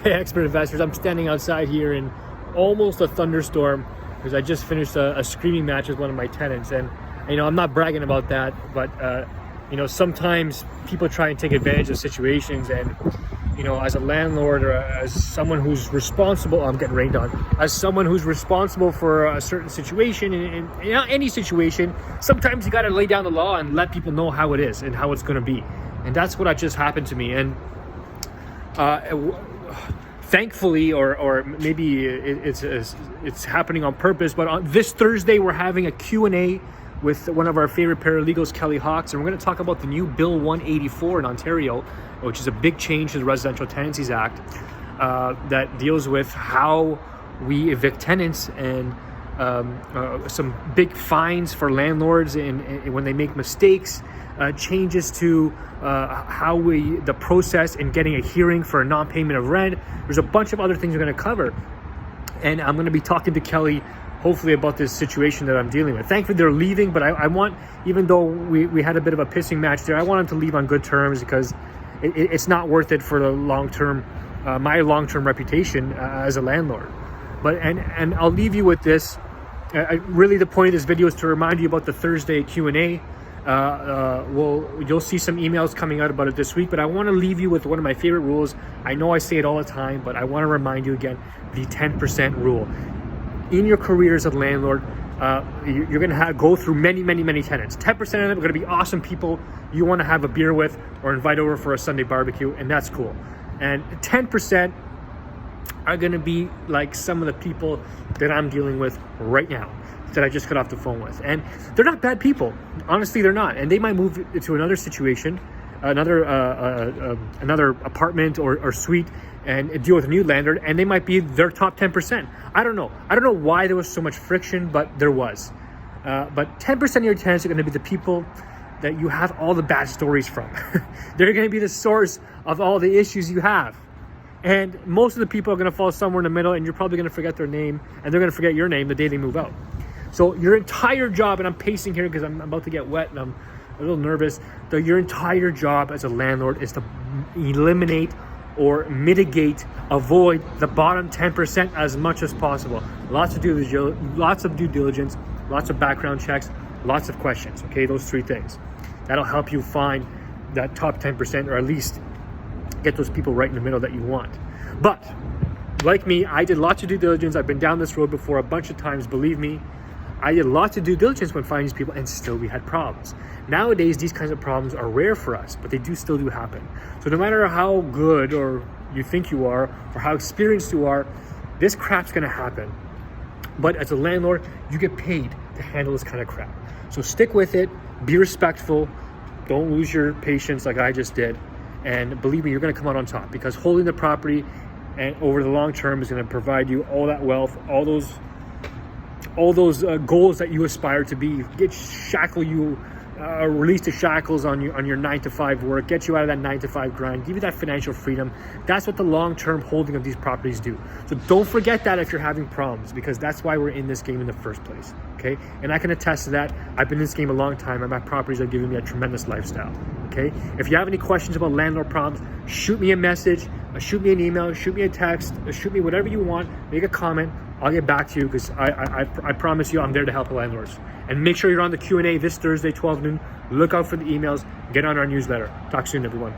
Hey, expert investors, I'm standing outside here in almost a thunderstorm because I just finished a screaming match with one of my tenants. And, I'm not bragging about that, but, sometimes people try and take advantage of situations. And, as a landlord or as someone who's responsible, I'm getting rained on, as someone who's responsible for a certain situation, in any situation, sometimes you got to lay down the law and let people know how it is and how it's going to be. And that's what just happened to me. And, thankfully, or maybe it's happening on purpose, but on this Thursday we're having a Q&A with one of our favorite paralegals, Kelly Hawks, and we're going to talk about the new Bill 184 in Ontario, which is a big change to the Residential Tenancies Act that deals with how we evict tenants and some big fines for landlords and when they make mistakes, changes to the process in getting a hearing for a non-payment of rent. There's a bunch of other things we're going to cover, and I'm going to be talking to Kelly hopefully about this situation that I'm dealing with. Thankfully they're leaving, but I want, even though we had a bit of a pissing match there, I want them to leave on good terms because it's not worth it for the long-term, my long-term reputation as a landlord. But and I'll leave you with this. Really, the point of this video is to remind you about the Thursday Q&A. You'll see some emails coming out about it this week, but I want to leave you with one of my favorite rules. I know I say it all the time, but I want to remind you again, the 10% rule. In your career as a landlord, you're going to go through many tenants. 10% of them are going to be awesome people you want to have a beer with or invite over for a Sunday barbecue, and that's cool. And 10% are going to be like some of the people that I'm dealing with right now, that I just got off the phone with. And they're not bad people. Honestly, they're not. And they might move to another situation, another apartment or suite, and deal with a new landlord, and they might be their top 10%. I don't know why there was so much friction, but there was. But 10% of your tenants are going to be the people that you have all the bad stories from. They're going to be the source of all the issues you have. And most of the people are going to fall somewhere in the middle, and you're probably going to forget their name, and they're going to forget your name the day they move out. So your entire job, and I'm pacing here because I'm about to get wet and I'm a little nervous, your entire job as a landlord is to eliminate or mitigate, avoid the bottom 10% as much as possible. Lots of due diligence, lots of background checks, lots of questions. Okay, those three things. That'll help you find that top 10%, or at least get those people right in the middle that you want. But like me, I did lots of due diligence. I've been down this road before a bunch of times, believe me. I did lots of due diligence when finding these people, and still we had problems. Nowadays, these kinds of problems are rare for us, but they still do happen. So no matter how good or you think you are, or how experienced you are, this crap's gonna happen. But as a landlord, you get paid to handle this kind of crap. So stick with it, be respectful, don't lose your patience like I just did. And believe me, you're going to come out on top, because holding the property and over the long term is going to provide you all that wealth, all those goals that you aspire to be. Release the shackles on your 9-to-5 work, get you out of that 9-to-5 grind, give you that financial freedom. That's what the long-term holding of these properties do. So don't forget that if you're having problems, because that's why we're in this game in the first place. Okay, and I can attest to that. I've been in this game a long time, and my properties are giving me a tremendous lifestyle. Okay, if you have any questions about landlord problems, shoot me a message, shoot me an email, shoot me a text, shoot me whatever you want, make a comment. I'll get back to you, because I promise you I'm there to help the landlords. And make sure you're on the Q&A this Thursday, 12 noon. Look out for the emails. Get on our newsletter. Talk soon, everyone.